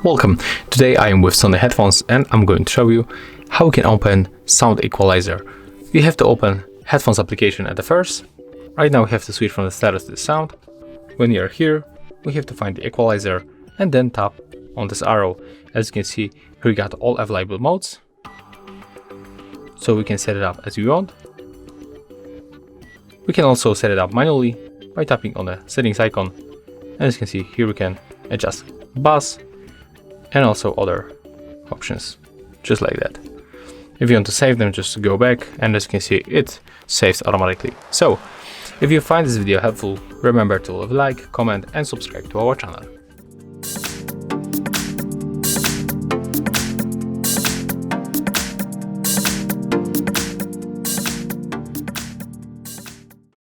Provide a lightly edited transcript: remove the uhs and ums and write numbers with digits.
Welcome! Today I am with Sony headphones and I'm going to show you how we can open Sound Equalizer. You have to open headphones application at the first. Right now we have to switch from the status to the sound. When you are here, we have to find the equalizer and then tap on this arrow. As you can see, here we got all available modes. So we can set it up as we want. We can also set it up manually by tapping on the settings icon. As you can see, here we can adjust bass and also other options, just like that. If you want to save them, just go back, and as you can see, it saves automatically. So, if you find this video helpful, remember to leave a like, comment and subscribe to our channel.